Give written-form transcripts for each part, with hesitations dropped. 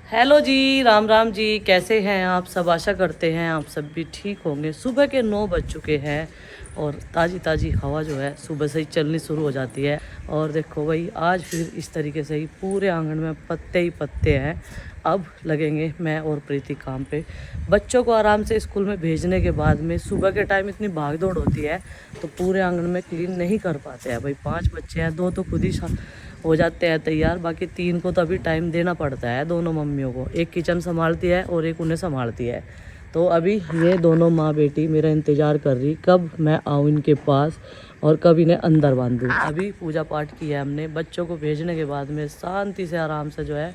Hello जी, राम राम जी। कैसे हैं आप सब? आशा करते हैं आप सब भी ठीक होंगे। सुबह के 9 बज चुके हैं और ताज़ी ताज़ी हवा जो है सुबह से ही चलनी शुरू हो जाती है। और देखो भाई, आज फिर इस तरीके से ही पूरे आंगन में पत्ते ही पत्ते हैं। अब लगेंगे मैं और प्रीति काम पे। बच्चों को आराम से स्कूल में भेजने के बाद में सुबह के टाइम इतनी भाग दौड़ होती है तो पूरे आंगन में क्लीन नहीं कर पाते हैं भाई। 5 बच्चे हैं, 2 तो खुद ही हो जाते हैं तैयार, बाकी 3 को तो अभी टाइम देना पड़ता है। दोनों मम्मियों को, एक किचन संभालती है और एक उन्हें संभालती है। तो अभी ये दोनों माँ बेटी मेरा इंतज़ार कर रही कब मैं आऊँ इनके पास और कब इन्हें अंदर बांधूँ। अभी पूजा पाठ किया हमने, बच्चों को भेजने के बाद में शांति से आराम से जो है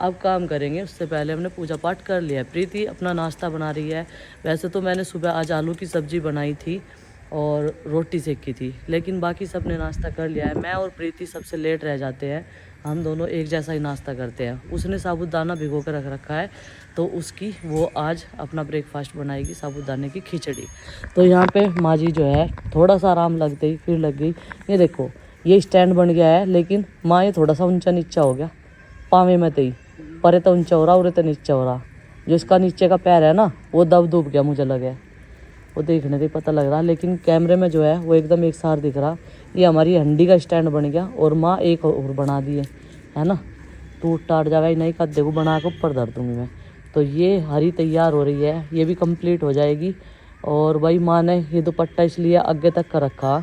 अब काम करेंगे। उससे पहले हमने पूजा पाठ कर लिया है। प्रीति अपना नाश्ता बना रही है। वैसे तो मैंने सुबह आज आलू की सब्ज़ी बनाई थी और रोटी सेकी थी, लेकिन बाकी सब ने नाश्ता कर लिया है। मैं और प्रीति सबसे लेट रह जाते हैं। हम दोनों एक जैसा ही नाश्ता करते हैं। उसने साबूदाना भिगो कर रख रखा है तो उसकी वो आज अपना ब्रेकफास्ट बनाएगी, साबूदाने की खिचड़ी। तो यहाँ पे माँ जी जो है थोड़ा सा आराम लगते ही फिर लग गई। ये देखो, ये स्टैंड बन गया है, लेकिन माँ ये थोड़ा सा ऊंचा नीचा हो गया। पावे में तई परे तो ऊंचा हो रहा, उरे तो नीचा हो रहा। जो इसका नीचे का पैर है ना, वो दब दुब गया, मुझे लगे वो देखने से पता लग रहा, लेकिन कैमरे में जो है वो एकदम एक साथ दिख रहा। ये हमारी हंडी का स्टैंड बन गया और माँ एक और बना दिए है ना। टूट टाट जाएगा ही नहीं, कद्दे को बना के ऊपर धर दूँगी मैं। तो ये हरी तैयार हो रही है, ये भी कंप्लीट हो जाएगी। और भाई माँ ने ये दुपट्टा इसलिए आगे तक का रखा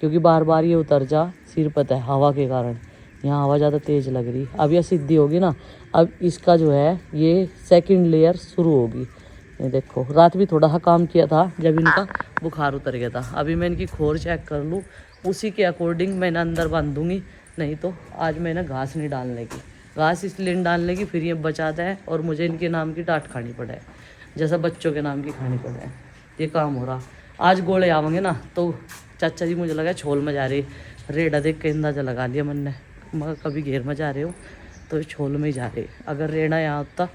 क्योंकि बार बार ये उतर जा सिर पर है हवा के कारण। यहाँ हवा ज़्यादा तेज़ लग रही। अब यह सीधी होगी ना, अब इसका जो है ये सेकंड लेयर शुरू होगी। ये देखो, रात भी थोड़ा सा काम किया था जब इनका बुखार उतर गया था। अभी मैं इनकी खोर चेक कर लूँ, उसी के अकॉर्डिंग मैं इन्हें अंदर बांधूंगी। नहीं तो आज मैं इन्हें घास नहीं डालने की, घास इसलिए नहीं डालने की फिर ये बचाते हैं और मुझे इनके नाम की डांट खानी पड़े, जैसा बच्चों के नाम की खानी पड़े। ये काम हो रहा। आज गोले आवेंगे ना तो चाचा जी मुझे लगा छोल में जा रही। रेडा देख के अंदाजा लगा लिया मन ने, मगर कभी घेर में जा रहे हो तो छोल में ही जा रहे। अगर रेडा यहाँ होता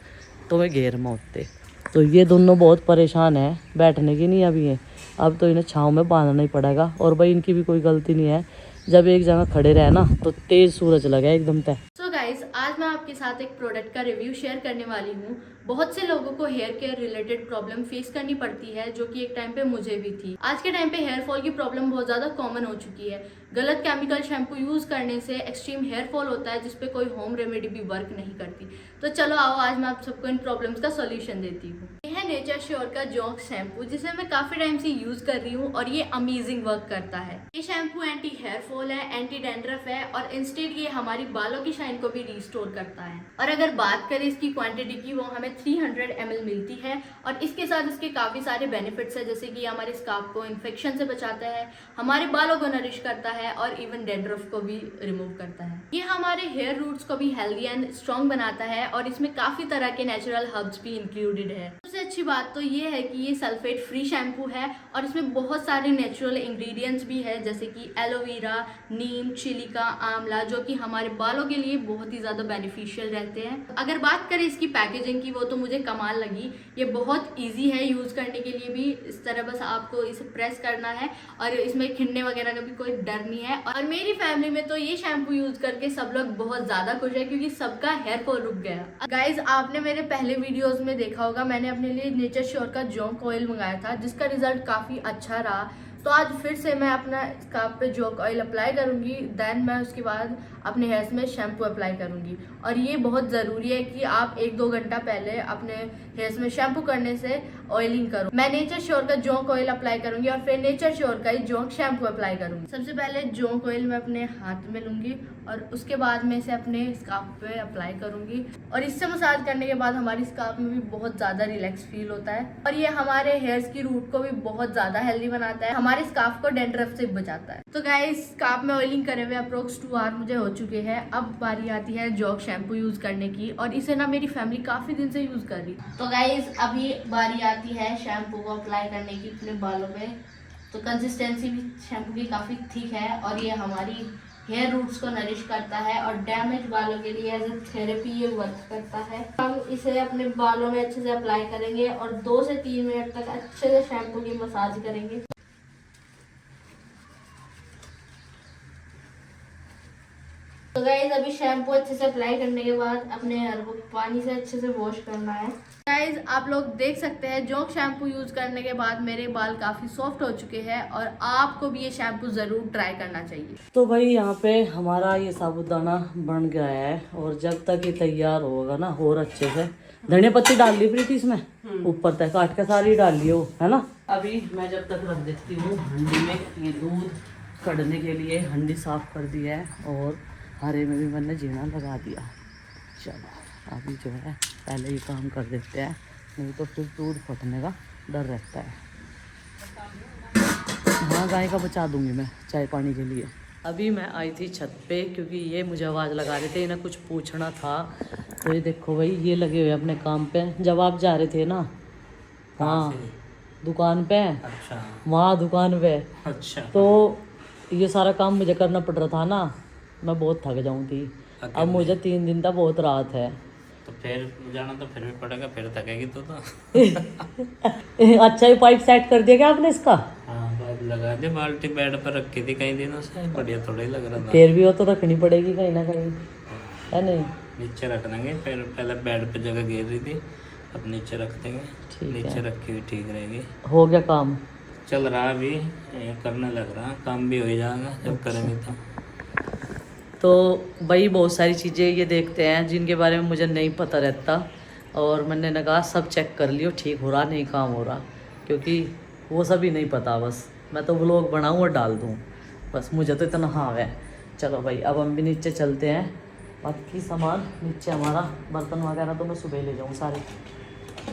तो मैं घेर में होते। तो ये दोनों बहुत परेशान है, बैठने की नहीं अभी है। अब तो इन्हें छाँव में बांधना ही पड़ेगा। और भाई इनकी भी कोई गलती नहीं है, जब एक जगह खड़े रहे ना तो तेज सूरज लगा एकदम तय। सो गाइज, आज मैं आपके साथ एक प्रोडक्ट का रिव्यू शेयर करने वाली हूँ। बहुत से लोगों को hair care related problem face करनी पड़ती है, जो कि एक टाइम पे मुझे भी थी। आज के टाइम पे हेयर फॉल की प्रॉब्लम बहुत ज्यादा कॉमन हो चुकी है। गलत केमिकल शैम्पू यूज करने से एक्सट्रीम हेयर फॉल होता है, जिसपे कोई होम रेमेडी भी वर्क नहीं करती। तो चलो आओ, आज मैं आप सबको इन प्रॉब्लम्स का सोल्यूशन देती हूँ। ये है नेचर श्योर का जोंक शैम्पू, जिसे मैं काफी टाइम से यूज कर रही हूँ और ये अमेजिंग वर्क करता है। ये शैम्पू एंटी हेयर फॉल है, एंटी डैंड्रफ है और इंस्टेड ये हमारी बालों की शाइन को भी रिस्टोर करता है। और अगर बात करें इसकी क्वांटिटी की, वो हमें 300 ml मिलती है और इसके साथ इसके काफी सारे बेनिफिट्स है, जैसे कि हमारे स्काल्प को इन्फेक्शन से बचाता है, हमारे बालों को नरिश करता है और इवन डैंड्रफ को भी रिमूव करता है। ये हमारे हेयर रूट्स को भी हेल्दी एंड स्ट्रॉन्ग बनाता है और इसमें काफी तरह के नेचुरल हर्ब्स भी इंक्लूडेड है। सबसे अच्छी बात तो ये है कि ये सल्फेट फ्री शैम्पू है और इसमें बहुत सारे नेचुरल इंग्रेडिएंट्स भी है, जैसे कि एलोवेरा, नीम, चिलिका, आंवला, जो कि हमारे बालों के लिए बहुत ही ज्यादा बेनिफिशियल रहते हैं। अगर बात करें इसकी पैकेजिंग की, वो तो मुझे कमाल लगी। ये बहुत इजी है यूज करने के लिए भी। इस तरह बस आपको इसे प्रेस करना है और इसमें खिन्ने वगैरह का भी कोई डर नहीं है। और मेरी फैमिली में तो ये शैम्पू यूज करके सब लोग बहुत ज्यादा खुश है, क्योंकि सबका हेयर फॉल रुक गया। गाइज, आपने मेरे पहले वीडियोस में देखा होगा, मैंने अपने लिए नेचर श्योर का जोंक ऑयल मंगाया था, जिसका रिजल्ट काफी अच्छा रहा। तो आज फिर से मैं अपना स्काल्प पे जोंक ऑयल अप्लाई करूंगी, देन मैं उसके बाद अपने हेयर्स में शैम्पू अप्लाई करूंगी। और ये बहुत ज़रूरी है कि आप 1-2 घंटा पहले अपने हेयर्स में शैम्पू करने से ऑयलिंग करो। मैं नेचर श्योर का जोंक ऑयल अप्लाई करूंगी और फिर नेचर श्योर का ही जोंक शैम्पू अप्लाई करूंगी। सबसे पहले जोंक ऑयल मैं अपने हाथ में लूंगी और उसके बाद मैं इसे अपने स्काल्प पे अप्लाई करूंगी। और इससे मसाज करने के बाद हमारी स्काल्प में भी बहुत ज़्यादा रिलैक्स फील होता है और ये हमारे हेयर्स की रूट को भी बहुत ज़्यादा हेल्दी बनाता है, हमारे स्कार्फ को डैंड्रफ से बचाता है। तो गाइस, स्कार्फ में ऑयलिंग करे हुए अप्रोक्स 2 आवर मुझे हो चुके हैं। अब बारी आती है जोंक शैम्पू यूज करने की, और इसे ना मेरी फैमिली काफी दिन से यूज कर रही। तो गाइस, अभी बारी आती है शैम्पू को अप्लाई करने की अपने बालों पे। तो कंसिस्टेंसी भी शैम्पू की काफी थिक है और ये हमारी हेयर रूट्स को नरिश करता है और डैमेज बालों के लिए एज ए थेरेपी ये वर्क करता है। हम इसे अपने बालों में अच्छे से अप्लाई करेंगे और 2 से 3 मिनट तक अच्छे से शैम्पू की मसाज करेंगे। तो तो गाइज अभी शैम्पू अच्छे से अप्लाई करने के बाद अपने हेयर को पानी से अच्छे से वॉश करना है। गाइज आप लोग देख सकते हैं जोंक शैम्पू यूज करने के बाद मेरे बाल काफी सॉफ्ट हो चुके हैं और आपको भी ये शैम्पू जरूर ट्राई करना चाहिए। तो भाई यहाँ पे हमारा ये साबुदाना बन गया है और जब तक ये तैयार होगा ना और अच्छे से धनिया पत्ती डाल ली प्रीति इसमें ऊपर तक काट के सारी डाल लियो है ना। अभी मैं जब तक रख देती हूँ हंडी में ये दूध कढ़ने के लिए हंडी साफ कर दी है और हरे में भी मैंने जीना लगा दिया। चलो अभी जो है पहले ये काम कर देते हैं नहीं तो फिर दूध फटने का डर रहता है। हाँ गाय का बचा दूंगी मैं चाय पानी के लिए। अभी मैं आई थी छत पे क्योंकि ये मुझे आवाज़ लगा रहे थे इन्हें कुछ पूछना था। तो ये देखो भाई ये लगे हुए अपने काम पे जब आप जा रहे थे ना। हाँ दुकान पे। अच्छा वहाँ दुकान पे। अच्छा तो ये सारा काम मुझे करना पड़ रहा था ना। मैं बहुत थक जाऊँ थी। अब मुझे 3 दिन तक बहुत राहत है। तो फिर जाना तो फिर भी पड़ेगा फिर थकेगी तो अच्छा ये पाइप सेट कर दिया क्या आपने इसका? हाँ पाइप लगा दे बाल्टी बेड पर रखी थी कई दिनों से बढ़िया थोड़ा ही लग रहा था। फिर भी वो तो रखनी पड़ेगी कहीं ना कहीं है नहीं। नीचे रख देंगे फिर पहले बेड पे जगह गिर रही थी अब नीचे रख देंगे। नीचे रखी हुई ठीक रहेगी। हो गया काम चल रहा अभी करने लग रहा काम भी हो ही जाएगा जब करेंगे तो भाई बहुत सारी चीज़ें ये देखते हैं जिनके बारे में मुझे नहीं पता रहता और मैंने कहा सब चेक कर लियो ठीक हो रहा नहीं काम हो रहा क्योंकि वो सब ही नहीं पता। बस मैं तो व्लॉग बनाऊँ और डाल दूँ बस मुझे तो इतना हाँ है। चलो भाई अब हम भी नीचे चलते हैं। बाकी सामान नीचे हमारा बर्तन वगैरह तो मैं सुबह ले जाऊँ सारे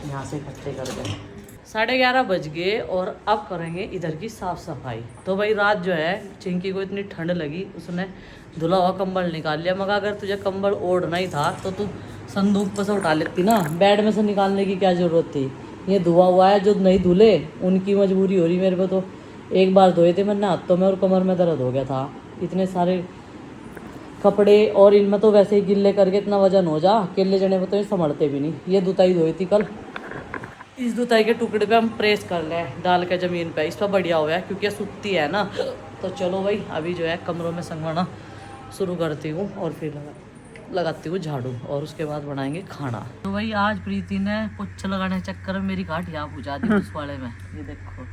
यहाँ से इकट्ठे करके। 11:30 बज गए और अब करेंगे इधर की साफ़ सफाई। तो भाई रात जो है चिंकी को इतनी ठंड लगी उसने धुला हुआ कंबल निकाल लिया। मगर अगर तुझे कंबल ओढ़ना ही था तो तू संदूक पर से उठा लेती ना। बेड में से निकालने की क्या ज़रूरत थी। ये धुआ हुआ है जो नहीं धुले उनकी मजबूरी हो रही मेरे को। तो एक बार धोए थे मैंने हाथों में और कमर में दर्द हो गया था। इतने सारे कपड़े और इनमें तो वैसे ही गिल्ले करके इतना वजन हो जा अकेले जने में तो ये संभलते भी नहीं। ये दुताई धोई थी कल। इस दुताई के टुकड़े पे हम प्रेस कर लें डाल के ज़मीन पे। इस पर बढ़िया हुआ है क्योंकि ये सुत्ती है ना। तो चलो भाई अभी जो है कमरों में संगवाना शुरू करती हूँ और फिर लगाती हूँ झाड़ू और उसके बाद बनाएंगे खाना। तो भाई आज प्रीति ने पोछा लगाने के चक्कर में मेरी काट यहाँ पूछा दी उस वाले में। ये देखो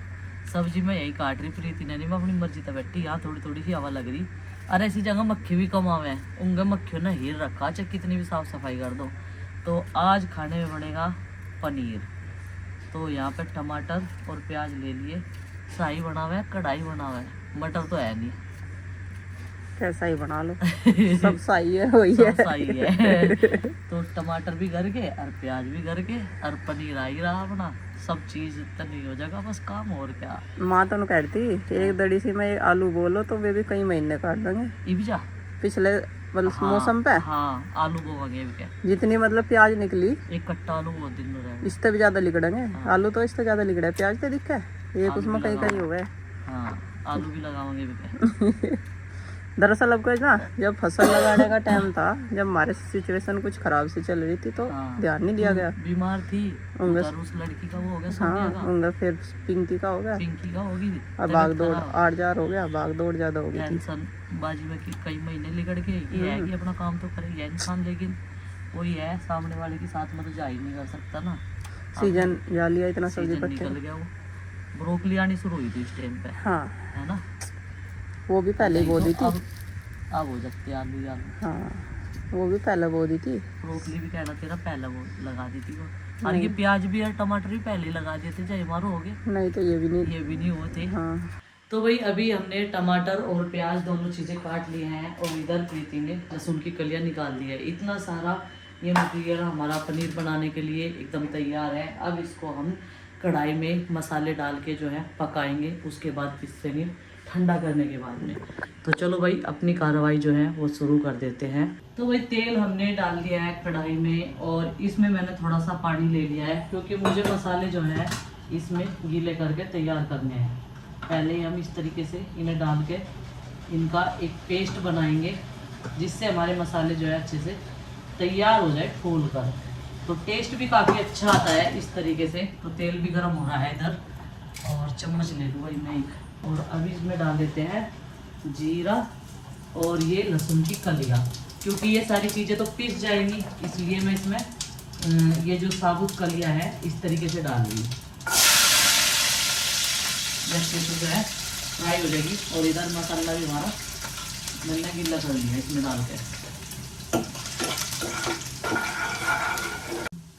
सब्जी में यही काट रही प्रीति ने नहीं मैं अपनी मर्जी से बैठी। यहाँ थोड़ी थोड़ी सी हवा लग रही। अरे ऐसी जगह मक्खी भी कम आवे उनके मक्खियों ने हीर रखा चाहे कितनी भी साफ़ सफाई कर दो। तो आज खाने में बनेगा पनीर। तो यहाँ पे टमाटर और प्याज ले लिए। शाही बना हुआ है कढ़ाई बना हुआ है मटर तो है नहीं। कैसा ही बना लो सब सही है वही है। सही है। तो टमाटर भी घर के और प्याज भी घर के और पनीर आ ही रहा अपना। सब चीज नहीं हो जाएगा बस काम और क्या। माँ तो कहती एक दड़ी सी में आलू बोलो तो वे भी कई महीने काट देंगे। इब्जा पिछले मतलब मौसम पे हाँ आलू बोवांगे जितनी मतलब प्याज निकली एक कट्टा आलू बहुत दिन में रहेगा। इससे भी ज्यादा लिकड़ेंगे। आलू तो इससे ज्यादा लिकड़ा है प्याज तो दिखा है एक उसमें कहीं कहीं हो गए। हाँ आलू भी लगाओगे। दरअसल अब ना जब फसल लगाने का टाइम था जब हमारे सिचुएशन कुछ खराब सी चल रही थी तो ध्यान नहीं दिया गया। बीमार थी उस लड़की का वो हो गया। हाँ उनका फिर पिंकी का हो गया। पिंकी का होगी और भाग दौड़ 8 हो गया भाग दौड़ ज्यादा हो गई। टेंशन बाजी में कि कई महीने लिगड़ के ये है कि अपना काम तो करेगा इंसान लेकिन वही है सामने वाले के साथ में तो जा ही नहीं कर सकता ना। सीजन जा लिया इतना सब्जी पत्ते निकल गया। वो ब्रोकली आनी शुरू हुई थी इस टाइम पे। हाँ है ना वो भी पहले ही बो दी थी। अब हो जाती है आलू आलू। हाँ वो भी पहले बो दी थी। ब्रोकली भी कहना तेरा पहले वो लगा दी थी वो। और ये प्याज भी और टमाटर भी पहले लगा दिए थे चाहे मारो हो गए। नहीं तो ये भी नहीं होते। हाँ तो भाई अभी हमने टमाटर और प्याज दोनों चीज़ें काट लिए हैं और इधर प्रीति ने लहसुन की कलियां निकाल दी है। इतना सारा ये मटीरियल हमारा पनीर बनाने के लिए एकदम तैयार है। अब इसको हम कढ़ाई में मसाले डाल के जो है पकाएंगे। उसके बाद पिसेंगे ठंडा करने के बाद में। तो चलो भाई अपनी कार्रवाई जो है वो शुरू कर देते हैं। तो भाई तेल हमने डाल दिया है कढ़ाई में और इसमें मैंने थोड़ा सा पानी ले लिया है क्योंकि मुझे मसाले जो है इसमें गीले करके तैयार करने हैं। पहले ही हम इस तरीके से इन्हें डाल के इनका एक पेस्ट बनाएंगे जिससे हमारे मसाले जो है अच्छे से तैयार हो जाए फूल कर। तो टेस्ट भी काफ़ी अच्छा आता है इस तरीके से। तो तेल भी गर्म हो रहा है इधर और चम्मच ले लूँ भाई मैं एक। और अभी इसमें डाल देते हैं जीरा और ये लहसुन की कलियाँ। क्योंकि ये सारी चीज़ें तो पिस जाएंगी, इसलिए मैं इसमें ये जो साबुत कलियाँ है इस तरीके से डाल रही हूँ। जैसे तो जो है फ्राई हो जाएगी। और इधर मसाला भी हमारा मैंने गिल्ला कर लिया इसमें डाल के।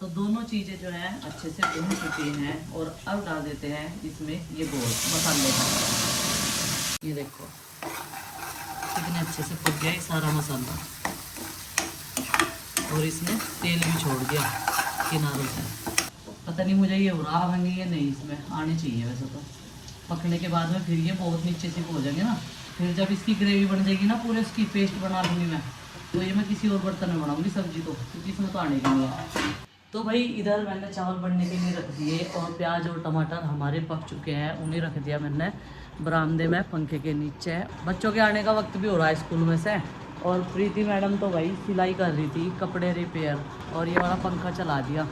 तो दोनों चीज़ें जो है अच्छे से भून चुकी हैं और अब डाल देते हैं इसमें ये गोल मसाले का। ये देखो कितने अच्छे से पक गया ये सारा मसाला, और इसने तेल भी छोड़ दिया किनारों से। पता नहीं मुझे ये हो रहा होंगे या नहीं, इसमें आने चाहिए वैसे तो। पकने के बाद में फिर ये बहुत नीचे से हो जाएंगे ना, फिर जब इसकी ग्रेवी बन जाएगी ना पूरे, इसकी पेस्ट बना लूँगी मैं, तो ये मैं किसी और बर्तन में बनाऊँगी सब्जी तो, क्योंकि इसमें तो आने की नहीं है। तो भाई इधर मैंने चावल बनने के लिए रख दिए और प्याज और टमाटर हमारे पक चुके हैं, उन्हें रख दिया मैंने बरामदे में पंखे के नीचे। बच्चों के आने का वक्त भी हो रहा है स्कूल में से, और प्रीति मैडम तो भाई सिलाई कर रही थी, कपड़े रिपेयर, और ये वाला पंखा चला दिया।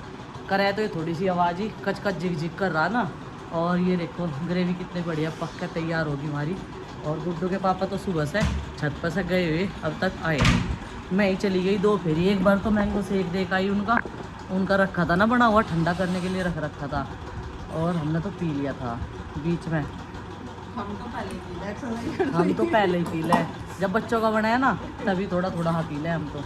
करे तो ये थोड़ी सी आवाज़ ही कच कच झिक झिक कर रहा ना। और ये देखो ग्रेवी कितनी बढ़िया पक के तैयार होगी हमारी। और गुड्डू के पापा तो सुबह से छत पर से गए हुए अब तक आए नहीं। मैं ही चली गई दो फेरी, एक बार तो मैंगो शेक देख आई उनका रखा था ना बना हुआ, ठंडा करने के लिए रखा था, और हमने तो पी लिया था बीच में। हम तो पहले ही पी ले, जब बच्चों का बनाया ना तभी थोड़ा थोड़ा पी ले हम तो।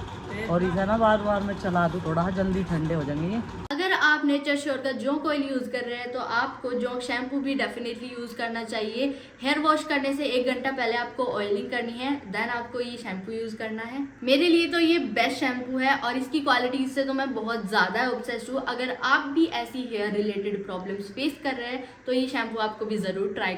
और इसे ना बार बार मैं चला दूँ थोड़ा, जल्दी ठंडे हो जाएंगे ये। अगर आप नेचर श्योर का जोंक ऑयल यूज़ कर रहे हैं तो आपको जोंक शैम्पू भी डेफिनेटली यूज़ करना चाहिए। हेयर वॉश करने से 1 घंटा पहले आपको ऑयलिंग करनी है, देन आपको ये शैम्पू यूज़ करना है। मेरे लिए तो ये बेस्ट शैम्पू है और इसकी क्वालिटी से तो मैं बहुत ज़्यादा ऑब्सेस्ड हूँ। अगर आप भी ऐसी हेयर रिलेटेड प्रॉब्लम्स फेस कर रहे हैं तो ये शैम्पू आपको भी ज़रूर ट्राई करना।